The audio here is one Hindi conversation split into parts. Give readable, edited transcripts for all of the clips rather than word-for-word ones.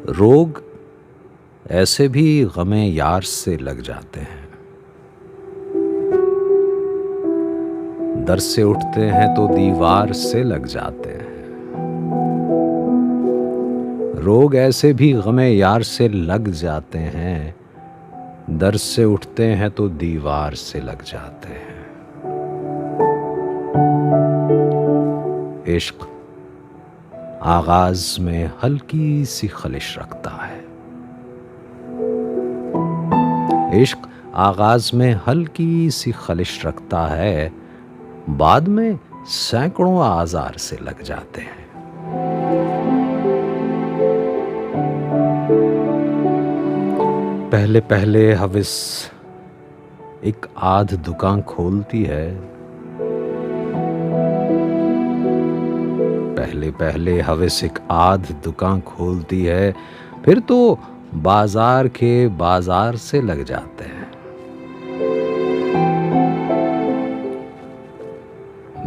रोग ऐसे भी गमे यार से लग जाते हैं। दर से उठते हैं तो दीवार से लग जाते हैं। रोग ऐसे भी गमे यार से लग जाते हैं। दर से उठते हैं तो दीवार से लग जाते हैं। इश्क आगाज में हल्की सी खलिश रखता है। इश्क आगाज में हल्की सी खलिश रखता है, बाद में सैकड़ों आजार से लग जाते हैं। पहले पहले हविस एक आध दुकान खोलती है। पहले पहले हविस एक आध दुकान खोलती है, फिर तो बाजार के बाजार से लग जाते हैं।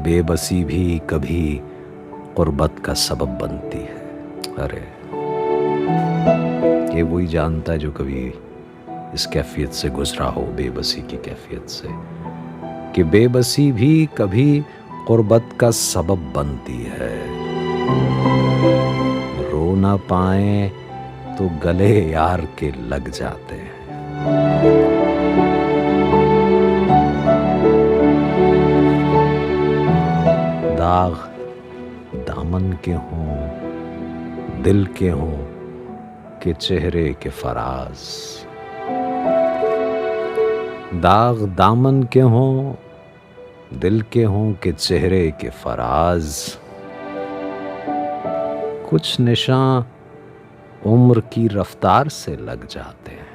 बेबसी भी कभी कुर्बत का सबब बनती है। अरे ये वही जानता है जो कभी इस कैफियत से गुजरा हो, बेबसी की कैफियत से, कि बेबसी भी कभी कुर्बत का सबब बनती है। रो ना पाए तो गले यार के लग जाते हैं। दाग दामन के हों, दिल के हों के चेहरे के फराज। दाग दामन के हों, दिल के हों के चेहरे के फराज। कुछ निशान उम्र की रफ्तार से लग जाते हैं।